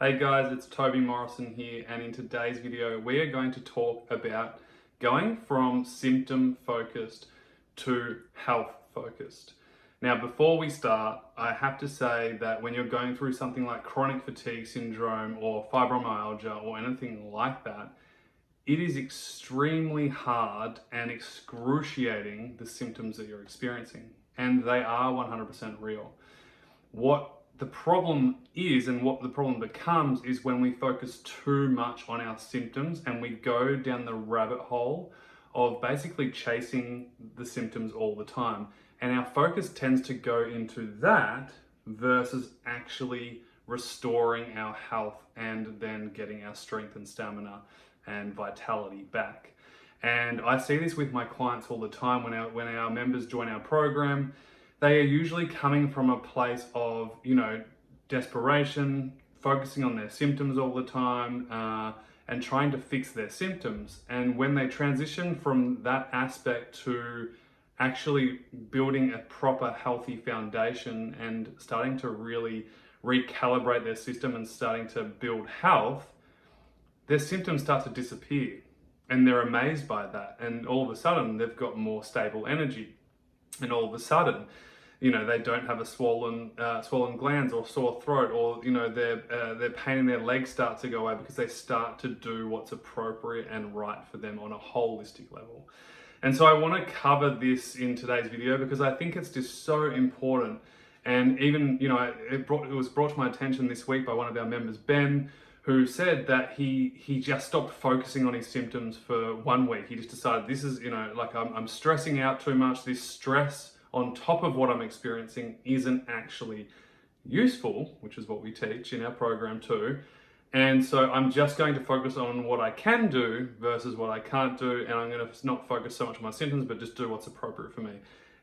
Hey guys, it's Toby Morrison here, and in today's video we are going to talk about going from symptom focused to health focused. Now before we start, I have to say that when you're going through something like chronic fatigue syndrome or fibromyalgia or anything like that, it is extremely hard and excruciating, the symptoms that you're experiencing, and they are 100% real. What the problem is, and what the problem becomes, is when we focus too much on our symptoms and we go down the rabbit hole of basically chasing the symptoms all the time. And our focus tends to go into that versus actually restoring our health and then getting our strength and stamina and vitality back. And I see this with my clients all the time when our members join our program. They are usually coming from a place of, desperation, focusing on their symptoms all the time, and trying to fix their symptoms. And when they transition from that aspect to actually building a proper healthy foundation and starting to really recalibrate their system and starting to build health, their symptoms start to disappear. And they're amazed by that. And all of a sudden, they've got more stable energy. And all of a sudden, they don't have a swollen glands or sore throat, or their pain in their legs start to go away because they start to do what's appropriate and right for them on a holistic level. And so I want to cover this in today's video because I think it's just so important. And even it was brought to my attention this week by one of our members, Ben, who said that he just stopped focusing on his symptoms for 1 week. He just decided, this is, I'm stressing out too much. This stress on top of what I'm experiencing isn't actually useful, which is what we teach in our program too. And so I'm just going to focus on what I can do versus what I can't do. And I'm going to not focus so much on my symptoms, but just do what's appropriate for me.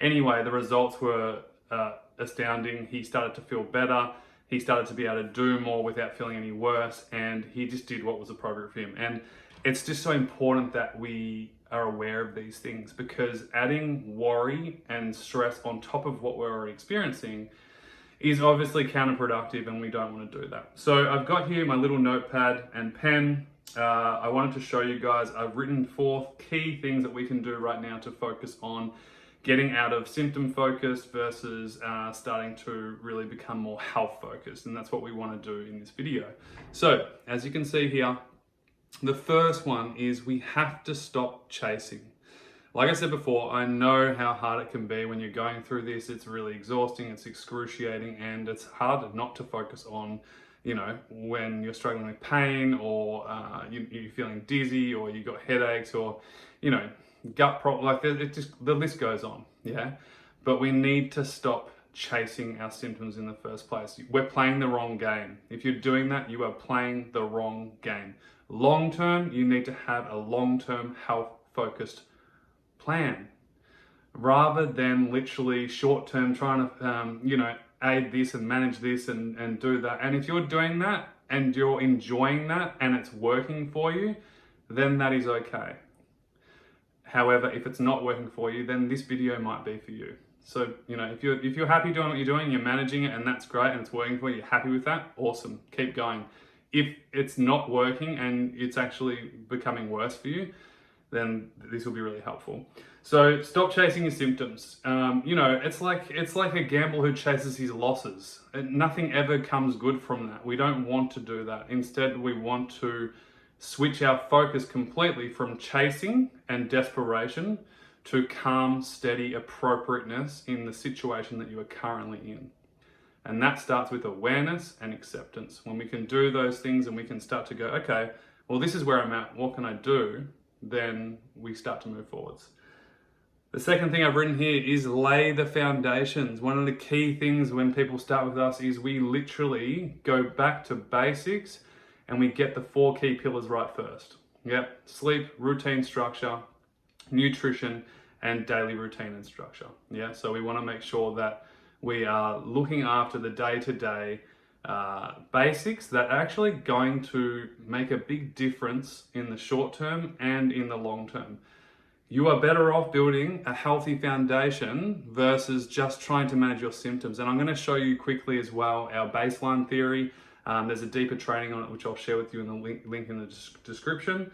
Anyway, the results were astounding. He started to feel better. He started to be able to do more without feeling any worse. And he just did what was appropriate for him. And it's just so important that we are aware of these things, because adding worry and stress on top of what we're already experiencing is obviously counterproductive, and we don't want to do that. So I've got here my little notepad and pen. I wanted to show you guys, I've written 4 key things that we can do right now to focus on getting out of symptom focused versus starting to really become more health focused. And that's what we want to do in this video. So as you can see here, the first one is we have to stop chasing. Like I said before, I know how hard it can be when you're going through this. It's really exhausting, it's excruciating, and it's hard not to focus on, when you're struggling with pain, or you're feeling dizzy, or you've got headaches, or, gut problems. The list goes on, yeah? But we need to stop chasing our symptoms in the first place. We're playing the wrong game. If you're doing that, you are playing the wrong game. Long term, you need to have a long-term health-focused plan, rather than literally short-term trying to, aid this and manage this and do that. And if you're doing that and you're enjoying that and it's working for you, then that is okay. However, if it's not working for you, then this video might be for you. So, if you're happy doing what you're doing, you're managing it, and that's great, and it's working for you, you're happy with that, awesome, keep going. If it's not working and it's actually becoming worse for you, then this will be really helpful. So stop chasing your symptoms. It's like a gambler who chases his losses. Nothing ever comes good from that. We don't want to do that. Instead, we want to switch our focus completely from chasing and desperation to calm, steady appropriateness in the situation that you are currently in. And that starts with awareness and acceptance. When we can do those things and we can start to go, okay, well, this is where I'm at, what can I do? Then we start to move forwards. The second thing I've written here is lay the foundations. One of the key things when people start with us is we literally go back to basics and we get the 4 key pillars right first. Yeah, sleep, routine, structure, nutrition, and daily routine and structure. Yeah, so we want to make sure that we are looking after the day-to-day basics that are actually going to make a big difference in the short term and in the long term. You are better off building a healthy foundation versus just trying to manage your symptoms. And I'm going to show you quickly as well our baseline theory There's a deeper training on it, which I'll share with you in the link in the description.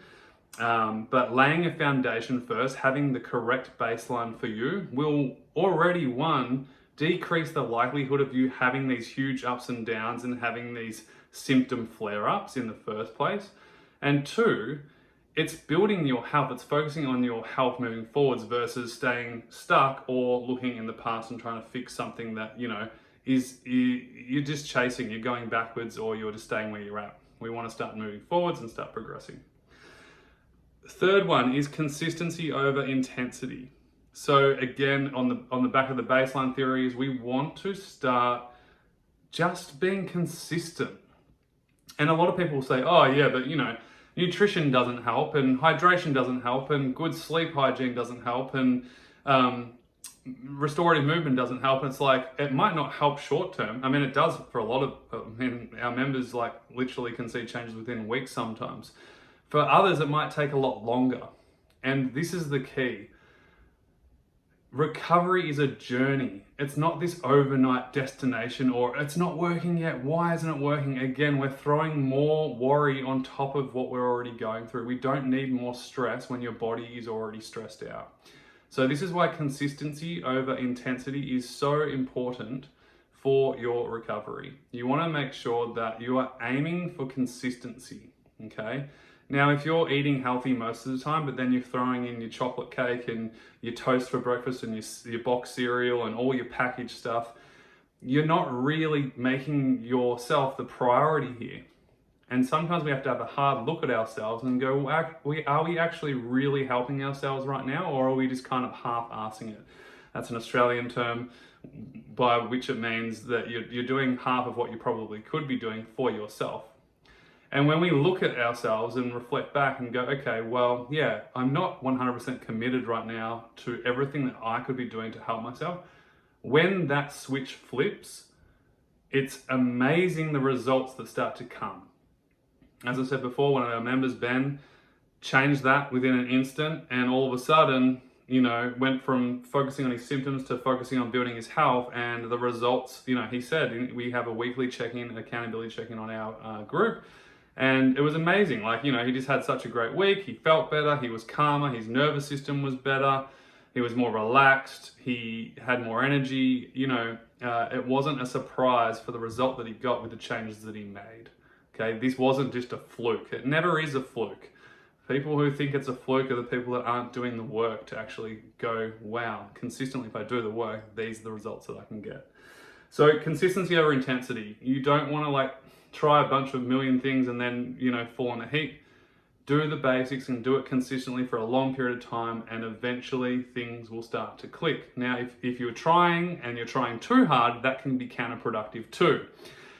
But laying a foundation first, having the correct baseline for you, will already, one, decrease the likelihood of you having these huge ups and downs and having these symptom flare-ups in the first place. And two, it's building your health. It's focusing on your health moving forwards versus staying stuck or looking in the past and trying to fix something that, you're just chasing, you're going backwards, or you're just staying where you're at. We want to start moving forwards and start progressing. Third one is consistency over intensity. So again, on the back of the baseline theories, we want to start just being consistent. And a lot of people say, oh yeah, but nutrition doesn't help, and hydration doesn't help, and good sleep hygiene doesn't help, and restorative movement doesn't help. It's like, it might not help short term. I mean, it does for a lot of, our members literally can see changes within weeks sometimes. For others, it might take a lot longer. And this is the key. Recovery is a journey. It's not this overnight destination, or it's not working yet. Why isn't it working? Again, we're throwing more worry on top of what we're already going through. We don't need more stress when your body is already stressed out. So this is why consistency over intensity is so important for your recovery. You want to make sure that you are aiming for consistency, okay? Now, if you're eating healthy most of the time, but then you're throwing in your chocolate cake and your toast for breakfast and your box cereal and all your packaged stuff, you're not really making yourself the priority here. And sometimes we have to have a hard look at ourselves and go, are we actually really helping ourselves right now, or are we just kind of half-assing it? That's an Australian term by which it means that you're doing half of what you probably could be doing for yourself. And when we look at ourselves and reflect back and go, okay, well, yeah, I'm not 100% committed right now to everything that I could be doing to help myself. When that switch flips, it's amazing the results that start to come. As I said before, one of our members, Ben, changed that within an instant, and all of a sudden, went from focusing on his symptoms to focusing on building his health. And the results, he said, we have a weekly check-in, accountability check-in on our group. And it was amazing. He just had such a great week. He felt better. He was calmer. His nervous system was better. He was more relaxed. He had more energy. It wasn't a surprise for the result that he got with the changes that he made. Okay, this wasn't just a fluke. It never is a fluke. People who think it's a fluke are the people that aren't doing the work to actually go, wow, consistently, if I do the work, these are the results that I can get. So consistency over intensity. You don't want to try a bunch of million things and then, fall in a heap. Do the basics and do it consistently for a long period of time, and eventually things will start to click. Now, if you're trying and you're trying too hard, that can be counterproductive too.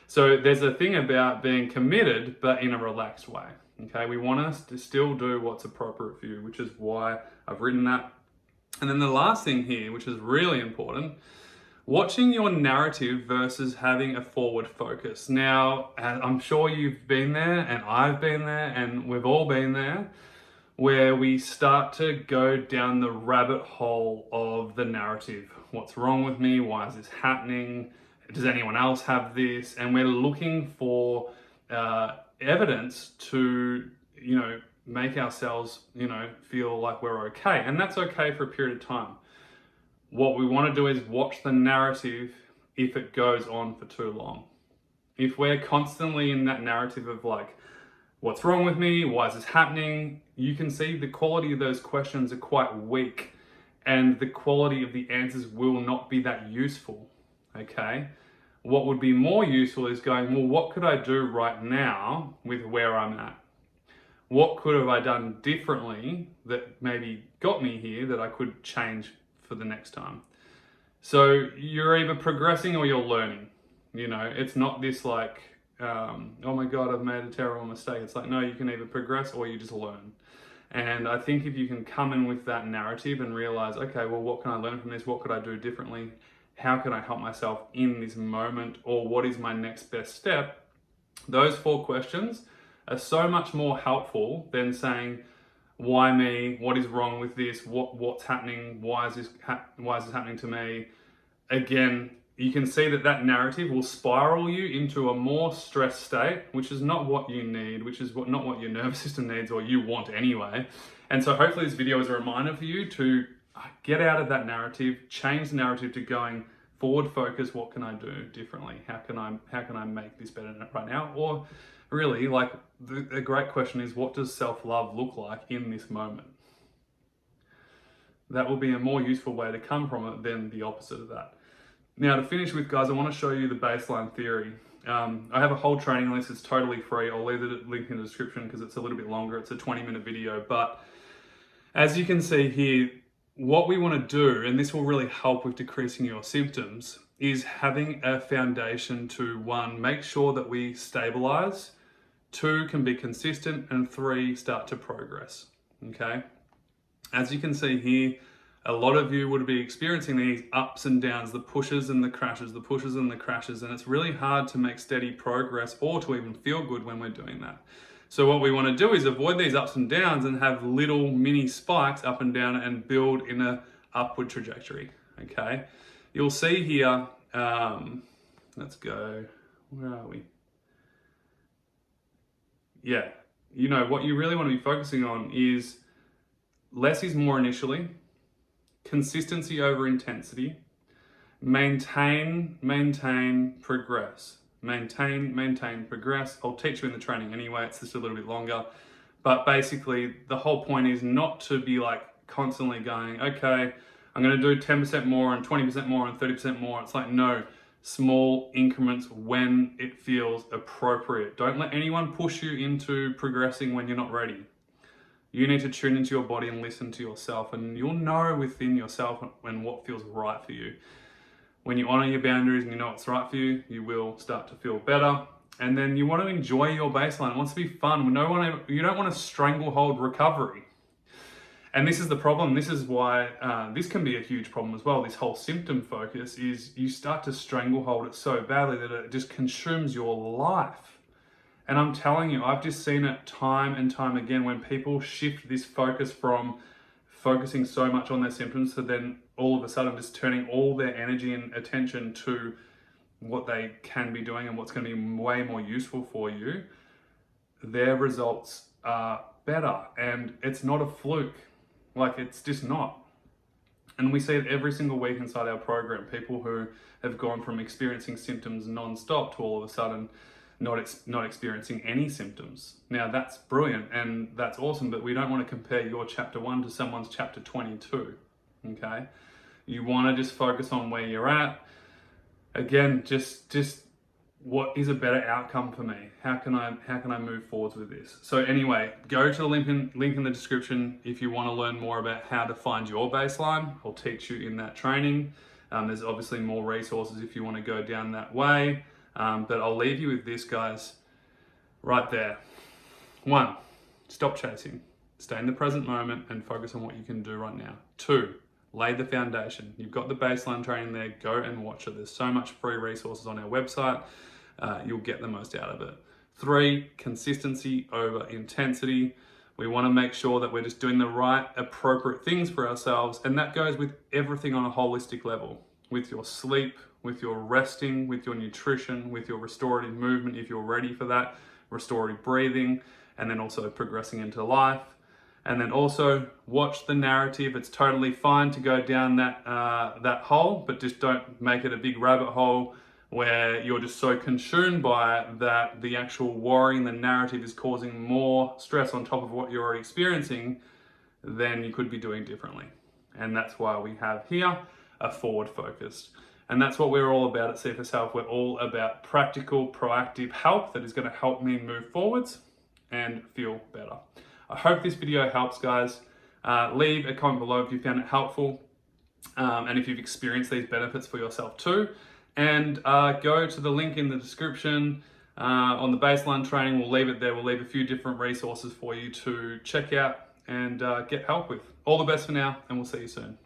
So there's a thing about being committed, but in a relaxed way. Okay, we want us to still do what's appropriate for you, which is why I've written that. And then the last thing here, which is really important, watching your narrative versus having a forward focus. Now, I'm sure you've been there, and I've been there, and we've all been there, where we start to go down the rabbit hole of the narrative. What's wrong with me? Why is this happening? Does anyone else have this? And we're looking for evidence to, make ourselves, feel like we're okay. And that's okay for a period of time. What we want to do is watch the narrative if it goes on for too long. If we're constantly in that narrative of what's wrong with me? Why is this happening? You can see the quality of those questions are quite weak, and the quality of the answers will not be that useful, okay? What would be more useful is going, well, what could I do right now with where I'm at? What could have I done differently that maybe got me here that I could change for the next time? So you're either progressing or you're learning. It's not this oh my God, I've made a terrible mistake. It's no, you can either progress or you just learn. And I think if you can come in with that narrative and realize, okay, well, what can I learn from this? What could I do differently? How can I help myself in this moment? Or what is my next best step? Those 4 questions are so much more helpful than saying, why me? What is wrong with this? What's happening? Why is this happening to me? Again, you can see that that narrative will spiral you into a more stressed state, which is not what you need, which is not what your nervous system needs or you want anyway. And so hopefully this video is a reminder for you to get out of that narrative, change the narrative to going forward focus. What can I do differently? How can I make this better right now? Or really, like, the great question is, what does self-love look like in this moment? That will be a more useful way to come from it than the opposite of that. Now, to finish with, guys, I want to show you the baseline theory. I have a whole training list. It's totally free. I'll leave the link in the description because it's a little bit longer. It's a 20-minute video. But as you can see here, what we want to do, and this will really help with decreasing your symptoms, is having a foundation to, 1, make sure that we stabilize, 2, can be consistent, and 3, start to progress. Okay? As you can see here, a lot of you would be experiencing these ups and downs, the pushes and the crashes, and it's really hard to make steady progress or to even feel good when we're doing that. So what we want to do is avoid these ups and downs and have little mini spikes up and down and build in a upward trajectory, okay? You'll see here, let's go, where are we? Yeah, you know, what you really want to be focusing on is less is more initially, consistency over intensity, maintain, progress. Maintain, progress. I'll teach you in the training anyway, it's just a little bit longer. But basically, the whole point is not to be like constantly going, okay, I'm gonna do 10% more and 20% more and 30% more. It's like, no, small increments when it feels appropriate. Don't let anyone push you into progressing when you're not ready. You need to tune into your body and listen to yourself, and you'll know within yourself when what feels right for you. When you honor your boundaries and you know what's right for you, you will start to feel better. And then you want to enjoy your baseline. It wants to be fun. You don't want to stranglehold recovery. And this is the problem. This is why this can be a huge problem as well. This whole symptom focus is you start to stranglehold it so badly that it just consumes your life. And I'm telling you, I've just seen it time and time again when people shift this focus from focusing so much on their symptoms to then all of a sudden just turning all their energy and attention to what they can be doing and what's going to be way more useful for you. Their results are better, and it's not a fluke. Like, it's just not. And we see it every single week inside our program. People who have gone from experiencing symptoms non-stop to all of a sudden not experiencing any symptoms. Now, that's brilliant and that's awesome, but we don't want to compare your chapter 1 to someone's chapter 22, okay? You want to just focus on where you're at. Again, just what is a better outcome for me? How can I move forwards with this? So anyway, go to the link in the description if you want to learn more about how to find your baseline. I'll teach you in that training. There's obviously more resources if you want to go down that way. But I'll leave you with this, guys, right there. 1, stop chasing. Stay in the present moment and focus on what you can do right now. 2, lay the foundation. You've got the baseline training there. Go and watch it. There's so much free resources on our website. You'll get the most out of it. 3, consistency over intensity. We want to make sure that we're just doing the right, appropriate things for ourselves. And that goes with everything on a holistic level. With your sleep, with your resting, with your nutrition, with your restorative movement, if you're ready for that, restorative breathing, and then also progressing into life. And then also watch the narrative. It's totally fine to go down that hole, but just don't make it a big rabbit hole where you're just so consumed by it that the actual worrying, the narrative is causing more stress on top of what you're already experiencing than you could be doing differently. And that's why we have here a forward focused. And that's what we're all about at CFS Health. We're all about practical, proactive help that is going to help me move forwards and feel better. I hope this video helps, guys. Leave a comment below if you found it helpful and if you've experienced these benefits for yourself too. And go to the link in the description on the baseline training. We'll leave it there. We'll leave a few different resources for you to check out and get help with. All the best for now, and we'll see you soon.